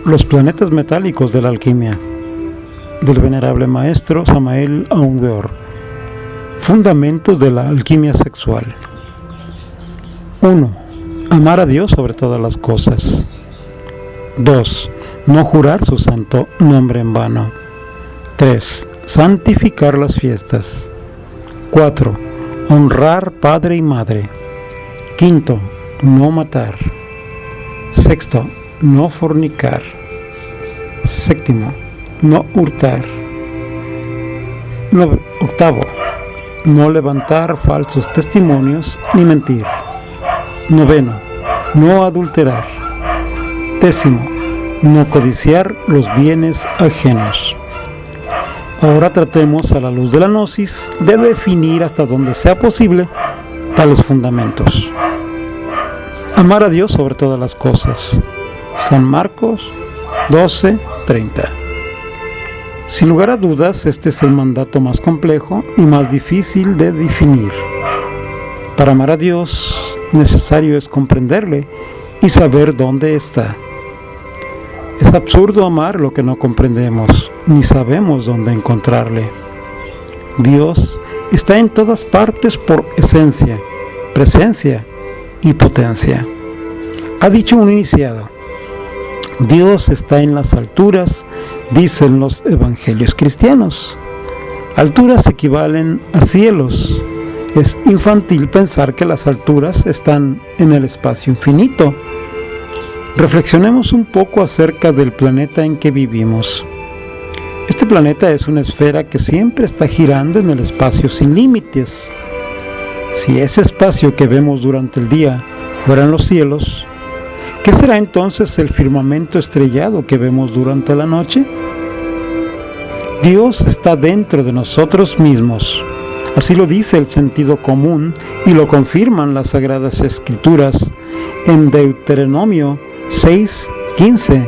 Los planetas metálicos de la alquimia, del venerable maestro Samael Aun Weor. Fundamentos de la alquimia sexual. 1. Amar a Dios sobre todas las cosas. 2. No jurar su santo nombre en vano. 3. Santificar las fiestas. 4. Honrar padre y madre. 5. No matar. 6. No fornicar. 7. No hurtar. 8. No levantar falsos testimonios ni mentir. 9. No adulterar. 10. No codiciar los bienes ajenos. Ahora tratemos a la luz de la gnosis de definir hasta donde sea posible tales fundamentos. Amar a Dios sobre todas las cosas. San Marcos 12:30. Sin lugar a dudas, este es el mandato más complejo y más difícil de definir. Para amar a Dios, necesario es comprenderle y saber dónde está. Es absurdo amar lo que no comprendemos, ni sabemos dónde encontrarle. Dios está en todas partes por esencia, presencia y potencia. Ha dicho un iniciado: Dios está en las alturas, dicen los evangelios cristianos. Alturas equivalen a cielos. Es infantil pensar que las alturas están en el espacio infinito. Reflexionemos un poco acerca del planeta en que vivimos. Este planeta es una esfera que siempre está girando en el espacio sin límites. Si ese espacio que vemos durante el día fueran los cielos, ¿qué será entonces el firmamento estrellado que vemos durante la noche? Dios está dentro de nosotros mismos. Así lo dice el sentido común y lo confirman las Sagradas Escrituras en Deuteronomio 6:15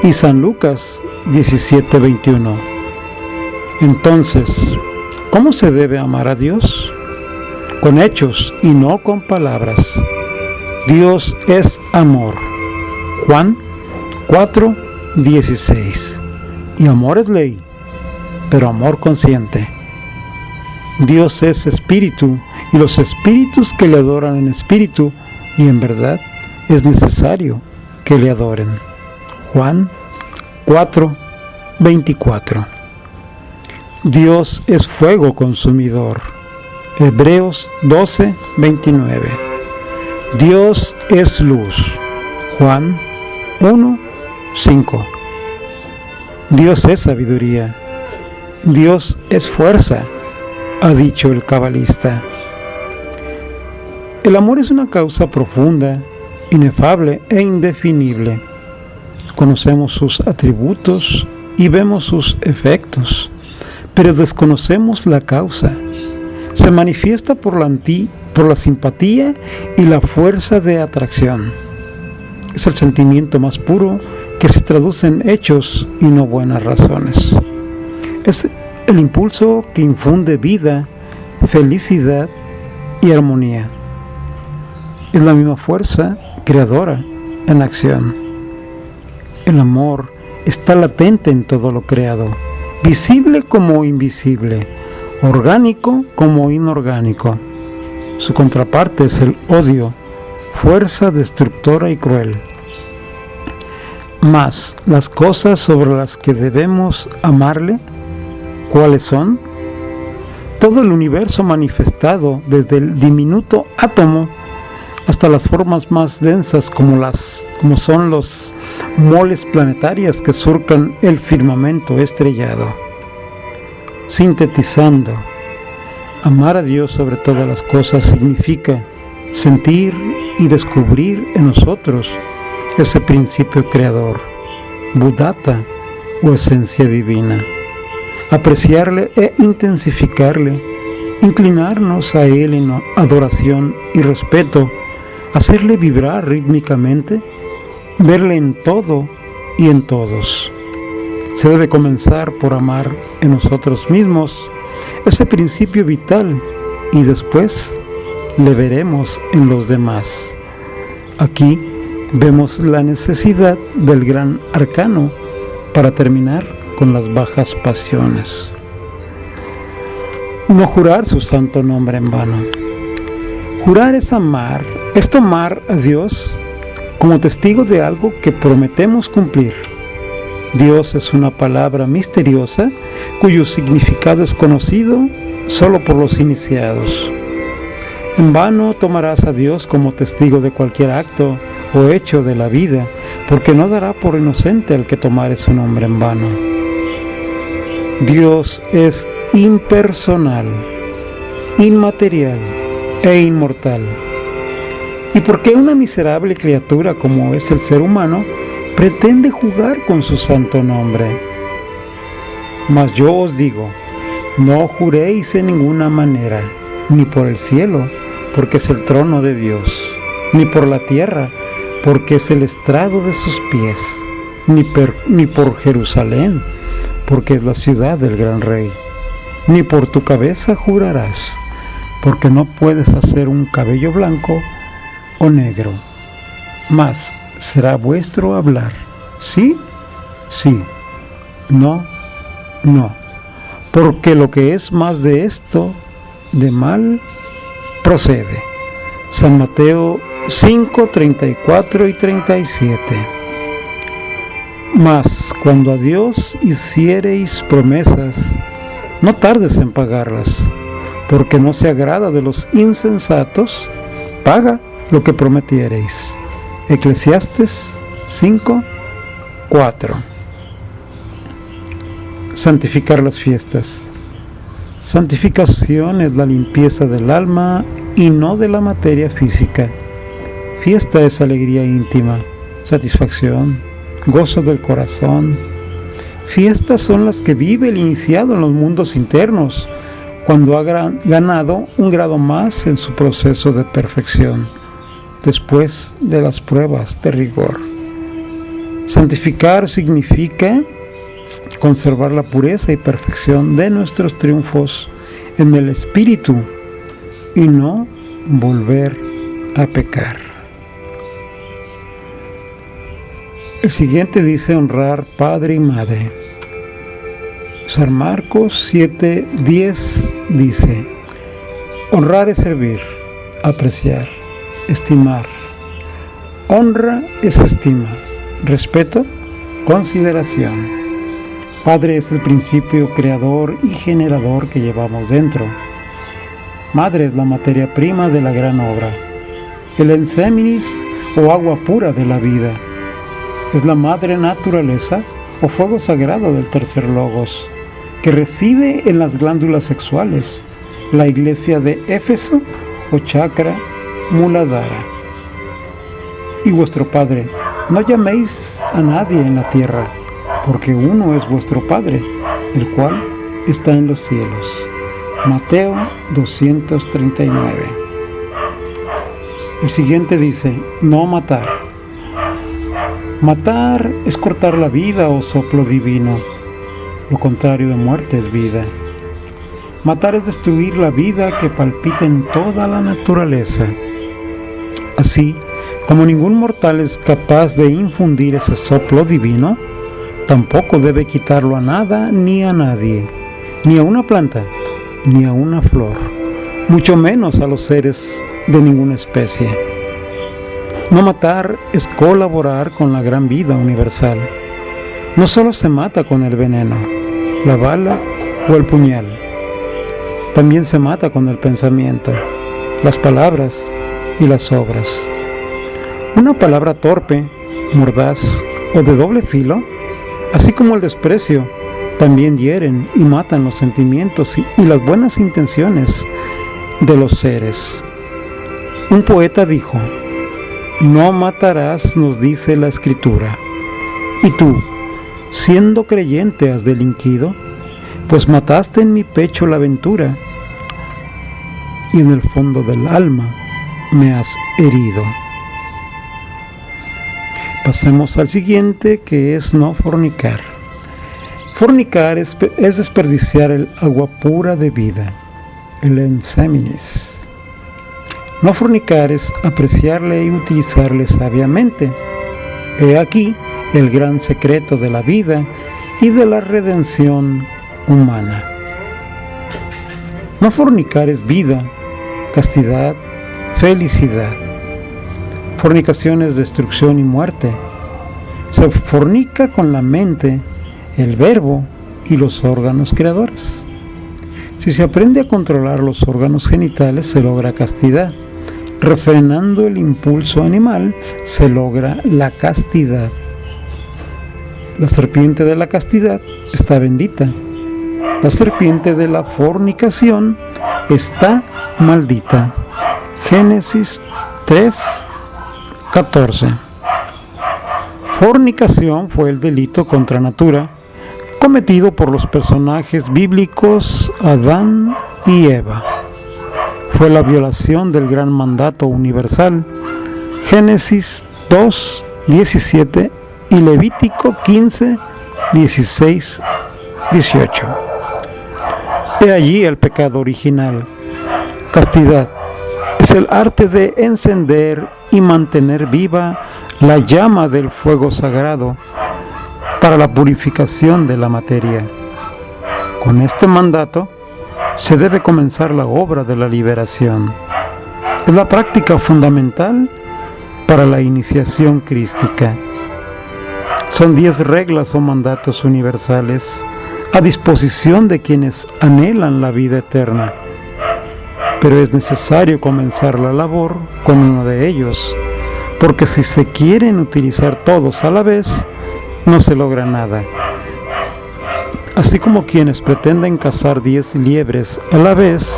y San Lucas 17:21. Entonces, ¿cómo se debe amar a Dios? Con hechos y no con palabras. Dios es amor. Juan 4:16. Y amor es ley, pero amor consciente. Dios es espíritu, y los espíritus que le adoran en espíritu y en verdad es necesario que le adoren. Juan 4:24. Dios es fuego consumidor. Hebreos 12:29. Dios es luz. Juan 1:5. Dios es sabiduría. Dios es fuerza, ha dicho el cabalista. El amor es una causa profunda, inefable e indefinible. Conocemos sus atributos y vemos sus efectos, pero desconocemos la causa. Se manifiesta por la simpatía y la fuerza de atracción. Es el sentimiento más puro que se traduce en hechos y no buenas razones. Es el impulso que infunde vida, felicidad y armonía. Es la misma fuerza creadora en acción. El amor está latente en todo lo creado, visible como invisible, orgánico como inorgánico. Su contraparte es el odio, fuerza destructora y cruel. Mas las cosas sobre las que debemos amarle, ¿cuáles son? Todo el universo manifestado, desde el diminuto átomo hasta las formas más densas como son los moles planetarias que surcan el firmamento estrellado. Sintetizando, amar a Dios sobre todas las cosas significa sentir y descubrir en nosotros ese principio creador, Buddhata o esencia divina. Apreciarle e intensificarle, inclinarnos a Él en adoración y respeto, hacerle vibrar rítmicamente, verle en todo y en todos. Se debe comenzar por amar en nosotros mismos ese principio vital y después le veremos en los demás. Aquí vemos la necesidad del gran arcano para terminar con las bajas pasiones. No jurar su santo nombre en vano. Jurar es amar, es tomar a Dios como testigo de algo que prometemos cumplir. Dios es una palabra misteriosa cuyo significado es conocido solo por los iniciados. En vano tomarás a Dios como testigo de cualquier acto o hecho de la vida, porque no dará por inocente al que tomare su nombre en vano. Dios es impersonal, inmaterial e inmortal. ¿Y por qué una miserable criatura como es el ser humano pretende jugar con su santo nombre? Mas yo os digo, no juréis en ninguna manera, ni por el cielo, porque es el trono de Dios, ni por la tierra, porque es el estrado de sus pies, ni por Jerusalén, porque es la ciudad del gran rey, ni por tu cabeza jurarás, porque no puedes hacer un cabello blanco o negro, mas será vuestro hablar, sí, sí, no, no, porque lo que es más de esto, de mal, procede. San Mateo 5, 34 y 37. Mas cuando a Dios hiciereis promesas, no tardes en pagarlas, porque no se agrada de los insensatos. Paga lo que prometiereis. Eclesiastes 5, 4. Santificar las fiestas. Santificación es la limpieza del alma y no de la materia física. Fiesta es alegría íntima, satisfacción, gozo del corazón. Fiestas son las que vive el iniciado en los mundos internos, cuando ha ganado un grado más en su proceso de perfección, después de las pruebas de rigor. Santificar significa conservar la pureza y perfección de nuestros triunfos en el espíritu y no volver a pecar. El siguiente dice honrar padre y madre. San Marcos 7:10 dice: honrar es servir, apreciar, estimar. Honra es estima, respeto, consideración. Padre es el principio creador y generador que llevamos dentro. Madre es la materia prima de la gran obra. El enseminis o agua pura de la vida. Es la madre naturaleza o fuego sagrado del tercer logos, que reside en las glándulas sexuales, la iglesia de Éfeso o chakra Muladhara. Y vuestro Padre, no llaméis a nadie en la tierra, porque uno es vuestro Padre, el cual está en los cielos. Mateo 239. El siguiente dice: no matar. Matar es cortar la vida o soplo divino. Lo contrario de muerte es vida. Matar es destruir la vida que palpita en toda la naturaleza. Así como ningún mortal es capaz de infundir ese soplo divino, tampoco debe quitarlo a nada ni a nadie, ni a una planta, ni a una flor, mucho menos a los seres de ninguna especie. No matar es colaborar con la gran vida universal. No solo se mata con el veneno, la bala o el puñal. También se mata con el pensamiento, las palabras y las obras. Una palabra torpe, mordaz o de doble filo, así como el desprecio, también hieren y matan los sentimientos y las buenas intenciones de los seres. Un poeta dijo: no matarás, nos dice la Escritura. Y tú, siendo creyente, has delinquido, pues mataste en mi pecho la ventura, y en el fondo del alma me has herido. Pasemos al siguiente, que es no fornicar. Fornicar es desperdiciar el agua pura de vida, el enseminis. No fornicar es apreciarle y utilizarle sabiamente. He aquí el gran secreto de la vida y de la redención humana. No fornicar es vida, castidad, felicidad. Fornicación es destrucción y muerte. Se fornica con la mente, el verbo y los órganos creadores. Si se aprende a controlar los órganos genitales, se logra castidad. Refrenando el impulso animal, se logra la castidad. La serpiente de la castidad está bendita. La serpiente de la fornicación está maldita. Génesis 3:14. Fornicación fue el delito contra natura cometido por los personajes bíblicos Adán y Eva. Fue la violación del gran mandato universal, Génesis 2:17 y Levítico 15:16-18. He allí el pecado original. Castidad es el arte de encender y mantener viva la llama del fuego sagrado para la purificación de la materia. Con este mandato se debe comenzar la obra de la liberación. Es la práctica fundamental para la iniciación crística. Son 10 reglas o mandatos universales a disposición de quienes anhelan la vida eterna. Pero es necesario comenzar la labor con uno de ellos, porque si se quieren utilizar todos a la vez, no se logra nada. Así como quienes pretenden cazar 10 liebres a la vez,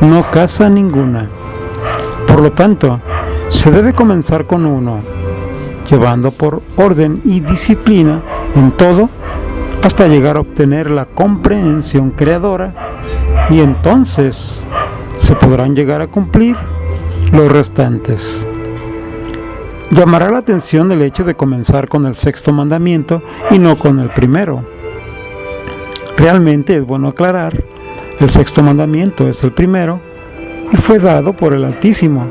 no cazan ninguna. Por lo tanto, se debe comenzar con uno, llevando por orden y disciplina en todo, hasta llegar a obtener la comprensión creadora, y entonces se podrán llegar a cumplir los restantes. Llamará la atención el hecho de comenzar con el 6º mandamiento y no con el primero. Realmente es bueno aclarar, el 6º mandamiento es el primero y fue dado por el Altísimo.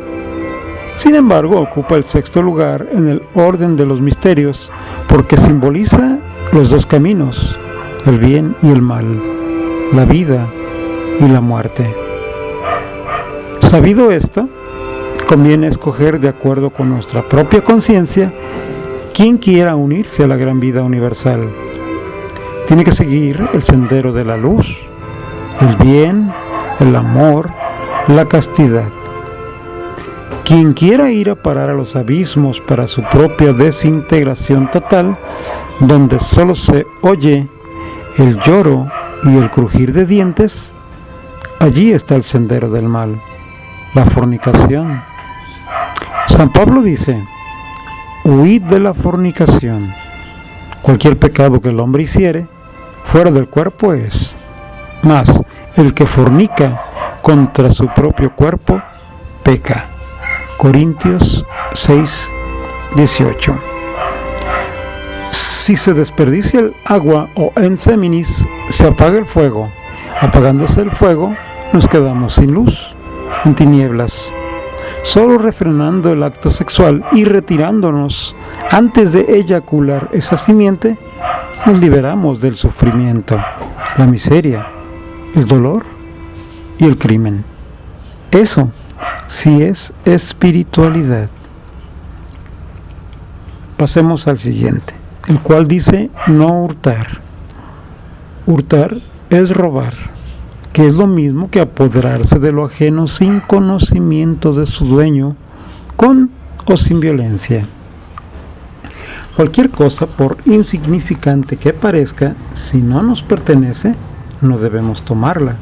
Sin embargo, ocupa el 6º lugar en el orden de los misterios porque simboliza los 2 caminos, el bien y el mal, la vida y la muerte. Sabido esto, conviene escoger de acuerdo con nuestra propia conciencia quien quiera unirse a la gran vida universal. Tiene que seguir el sendero de la luz, el bien, el amor, la castidad. Quien quiera ir a parar a los abismos para su propia desintegración total, donde solo se oye el lloro y el crujir de dientes, allí está el sendero del mal, la fornicación. San Pablo dice: huid de la fornicación. Cualquier pecado que el hombre hiciere, fuera del cuerpo es. Mas el que fornica contra su propio cuerpo, peca. Corintios 6:18. Si se desperdicia el agua o en seminis, se apaga el fuego. Apagándose el fuego, nos quedamos sin luz, en tinieblas. Solo refrenando el acto sexual y retirándonos antes de eyacular esa simiente, nos liberamos del sufrimiento, la miseria, el dolor y el crimen. Eso sí es espiritualidad. Pasemos al siguiente, el cual dice no hurtar. Hurtar es robar, que es lo mismo que apoderarse de lo ajeno sin conocimiento de su dueño, con o sin violencia. Cualquier cosa, por insignificante que parezca, si no nos pertenece, no debemos tomarla,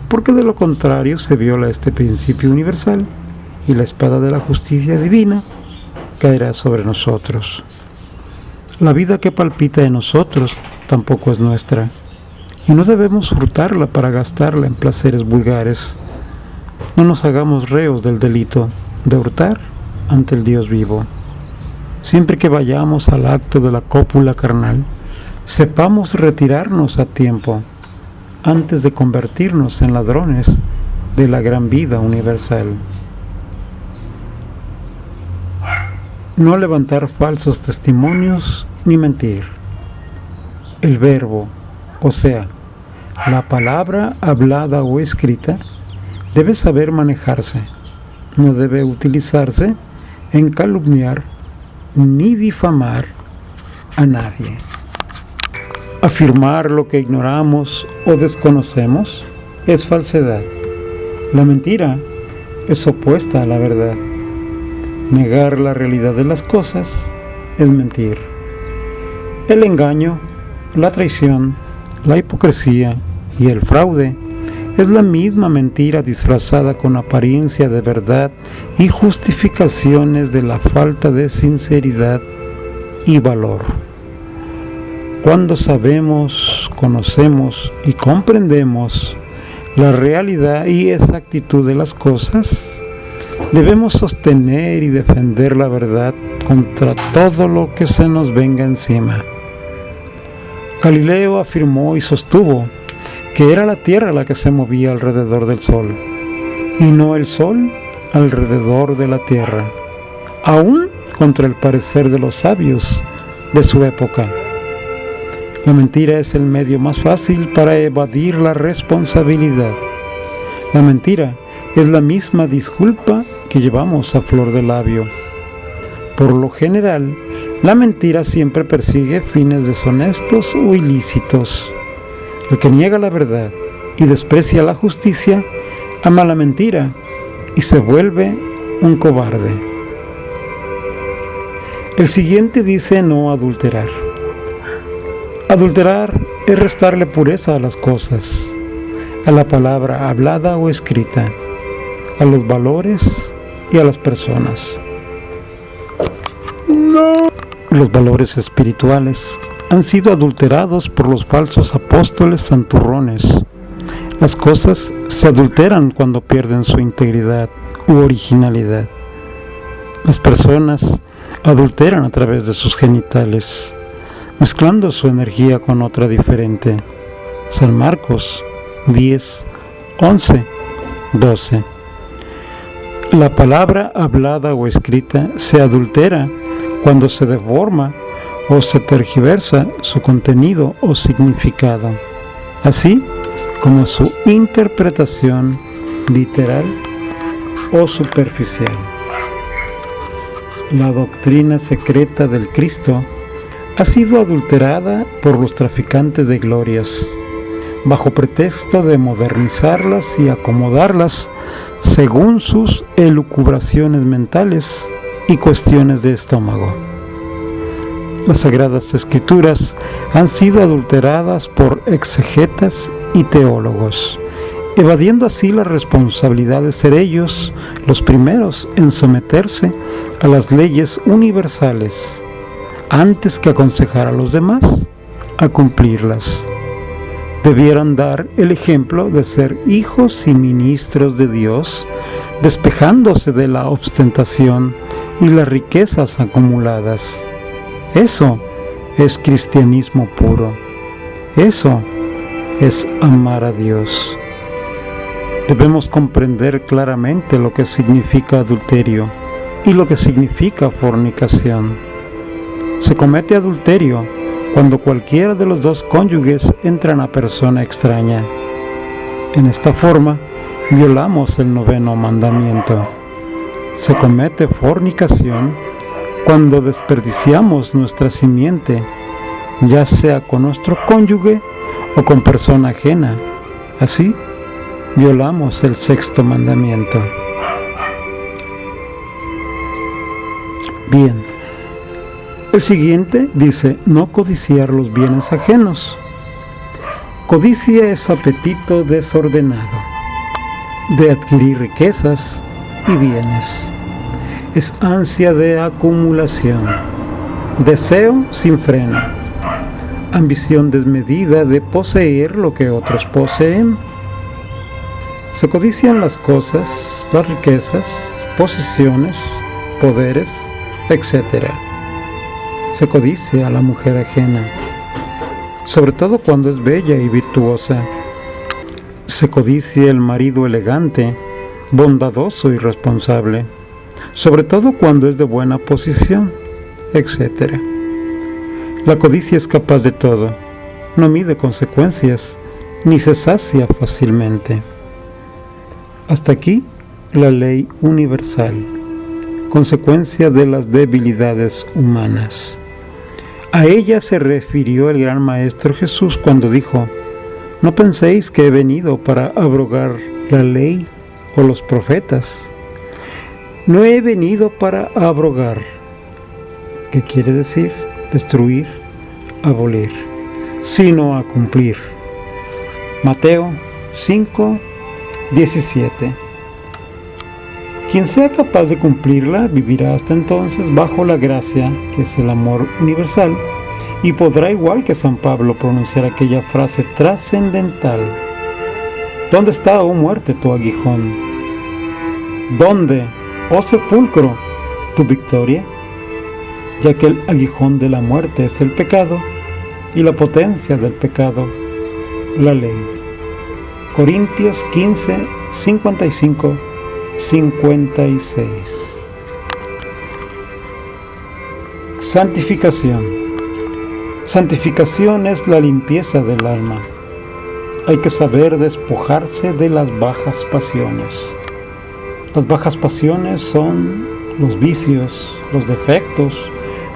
porque de lo contrario se viola este principio universal y la espada de la justicia divina caerá sobre nosotros. La vida que palpita en nosotros tampoco es nuestra, y no debemos hurtarla para gastarla en placeres vulgares. No nos hagamos reos del delito de hurtar ante el Dios vivo. Siempre que vayamos al acto de la cópula carnal, sepamos retirarnos a tiempo, antes de convertirnos en ladrones de la gran vida universal. no levantar falsos testimonios ni mentir. El verbo, o sea, la palabra hablada o escrita, debe saber manejarse. No debe utilizarse en calumniar ni difamar a nadie. Afirmar lo que ignoramos o desconocemos es falsedad. La mentira es opuesta a la verdad. Negar la realidad de las cosas es mentir. El engaño, la traición, la hipocresía y el fraude es la misma mentira disfrazada con apariencia de verdad y justificaciones de la falta de sinceridad y valor. Cuando sabemos, conocemos y comprendemos la realidad y exactitud de las cosas, debemos sostener y defender la verdad contra todo lo que se nos venga encima. Galileo afirmó y sostuvo que era la Tierra la que se movía alrededor del Sol, y no el Sol alrededor de la Tierra, aún contra el parecer de los sabios de su época. La mentira es el medio más fácil para evadir la responsabilidad. La mentira es la misma disculpa que llevamos a flor de labio. Por lo general, la mentira siempre persigue fines deshonestos o ilícitos. El que niega la verdad y desprecia la justicia, ama la mentira y se vuelve un cobarde. El siguiente dice no adulterar. Adulterar es restarle pureza a las cosas, a la palabra hablada o escrita, a los valores y a las personas. Los valores espirituales han sido adulterados por los falsos apóstoles santurrones. Las cosas se adulteran cuando pierden su integridad u originalidad. Las personas adulteran a través de sus genitales, mezclando su energía con otra diferente. San Marcos 10, 11, 12. La palabra hablada o escrita se adultera cuando se deforma o se tergiversa su contenido o significado, así como su interpretación literal o superficial. La doctrina secreta del Cristo ha sido adulterada por los traficantes de glorias, bajo pretexto de modernizarlas y acomodarlas según sus elucubraciones mentales y cuestiones de estómago. Las Sagradas Escrituras han sido adulteradas por exegetas y teólogos, evadiendo así la responsabilidad de ser ellos los primeros en someterse a las leyes universales, antes que aconsejar a los demás a cumplirlas. Debieran dar el ejemplo de ser hijos y ministros de Dios, despejándose de la ostentación y las riquezas acumuladas. Eso es cristianismo puro. Eso es amar a Dios. Debemos comprender claramente lo que significa adulterio y lo que significa fornicación. Se comete adulterio cuando cualquiera de los dos cónyuges entra en una persona extraña. En esta forma, violamos el 9º mandamiento. Se comete fornicación cuando desperdiciamos nuestra simiente, ya sea con nuestro cónyuge o con persona ajena. Así, violamos el 6º mandamiento. Bien. El siguiente dice, no codiciar los bienes ajenos. Codicia es apetito desordenado de adquirir riquezas y bienes. Es ansia de acumulación, deseo sin freno, ambición desmedida de poseer lo que otros poseen. Se codician las cosas, las riquezas, posesiones, poderes, etc. Se codicia a la mujer ajena, sobre todo cuando es bella y virtuosa. Se codicia el marido elegante, bondadoso y responsable. sobre todo cuando es de buena posición, etc. La codicia es capaz de todo, no mide consecuencias, ni se sacia fácilmente. Hasta aquí la ley universal, consecuencia de las debilidades humanas. A ella se refirió el gran Maestro Jesús cuando dijo: no penséis que he venido para abrogar la ley o los profetas. No he venido para abrogar, que quiere decir destruir, abolir, sino a cumplir. Mateo 5:17. Quien sea capaz de cumplirla vivirá hasta entonces bajo la gracia, que es el amor universal, y podrá, igual que San Pablo, pronunciar aquella frase trascendental: ¿dónde está, oh muerte, tu aguijón? ¿Dónde, oh sepulcro, tu victoria? Ya que el aguijón de la muerte es el pecado, y la potencia del pecado, la ley. Corintios 15:55-56. Santificación. Santificación es la limpieza del alma. Hay que saber despojarse de las bajas pasiones. Las bajas pasiones son los vicios, los defectos,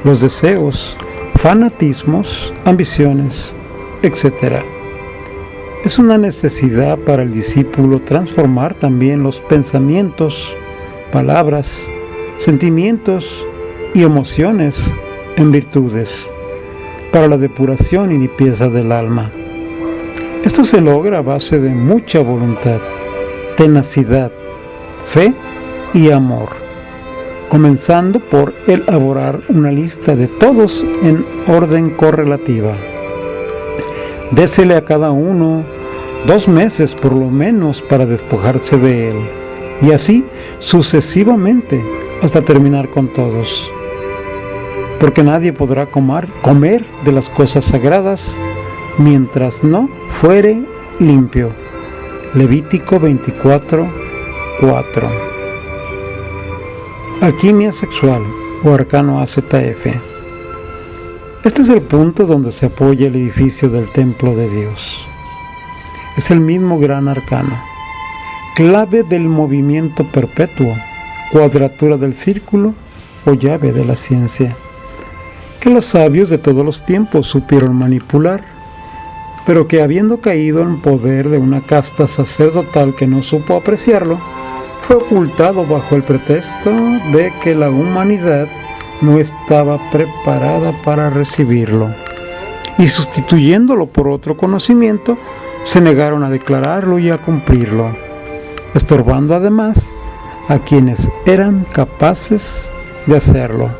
los deseos, fanatismos, ambiciones, etc. Es una necesidad para el discípulo transformar también los pensamientos, palabras, sentimientos y emociones en virtudes, para la depuración y limpieza del alma. Esto se logra a base de mucha voluntad, tenacidad, fe y amor, comenzando por elaborar una lista de todos en orden correlativa. Désele a cada uno 2 meses por lo menos para despojarse de él, y así sucesivamente hasta terminar con todos. Porque nadie podrá comer de las cosas sagradas mientras no fuere limpio. Levítico 24:4. Alquimia sexual o arcano AZF. Este es el punto donde se apoya el edificio del templo de Dios. Es el mismo gran arcano, clave del movimiento perpetuo, cuadratura del círculo o llave de la ciencia, que los sabios de todos los tiempos supieron manipular, pero que, habiendo caído en poder de una casta sacerdotal que no supo apreciarlo, fue ocultado bajo el pretexto de que la humanidad no estaba preparada para recibirlo, y sustituyéndolo por otro conocimiento, se negaron a declararlo y a cumplirlo, estorbando además a quienes eran capaces de hacerlo.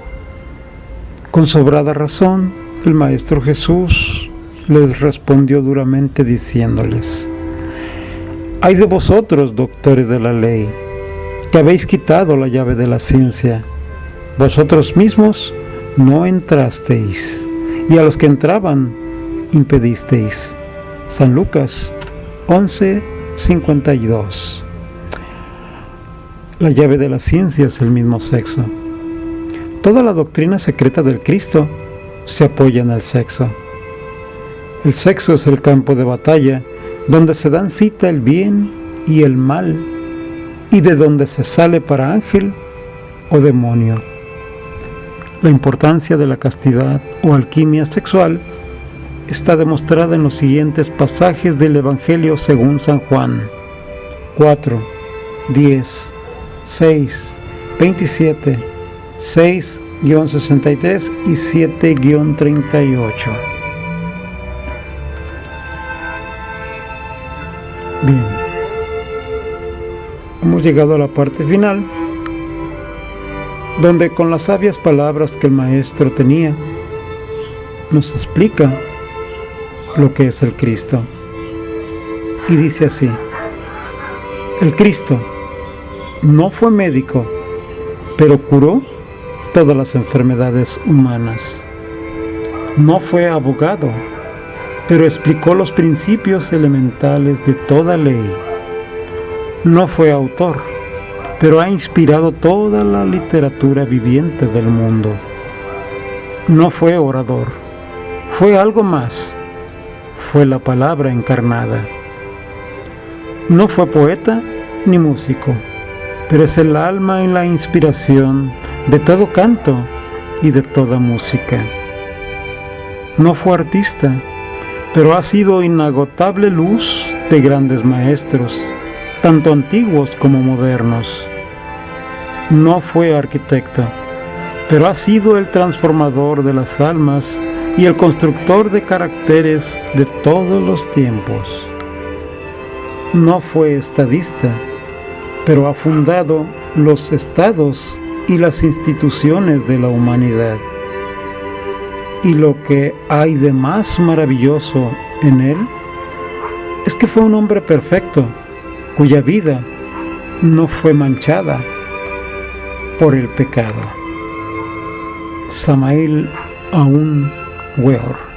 Con sobrada razón, el Maestro Jesús les respondió duramente diciéndoles: «Ay de vosotros, doctores de la ley, que habéis quitado la llave de la ciencia. Vosotros mismos no entrasteis, y a los que entraban impedisteis». San Lucas 11:52. La llave de la ciencia es el mismo sexo. Toda la doctrina secreta del Cristo se apoya en el sexo. El sexo es el campo de batalla donde se dan cita el bien y el mal, y de donde se sale para ángel o demonio. La importancia de la castidad o alquimia sexual está demostrada en los siguientes pasajes del Evangelio según San Juan: 4, 10, 6, 27, 6-63 y 7-38. Bien, hemos llegado a la parte final, donde con las sabias palabras que el Maestro tenía, nos explica lo que es el Cristo. Y dice así: el Cristo no fue médico, pero curó todas las enfermedades humanas. No fue abogado, pero explicó los principios elementales de toda ley. No fue autor, pero ha inspirado toda la literatura viviente del mundo. No fue orador, fue algo más, fue la palabra encarnada. No fue poeta ni músico, pero es el alma y la inspiración de todo canto y de toda música. No fue artista, pero ha sido inagotable luz de grandes maestros, tanto antiguos como modernos. No fue arquitecto, pero ha sido el transformador de las almas y el constructor de caracteres de todos los tiempos. No fue estadista, pero ha fundado los estados y las instituciones de la humanidad. Y lo que hay de más maravilloso en él es que fue un hombre perfecto, cuya vida no fue manchada por el pecado. Samael Aun Weor.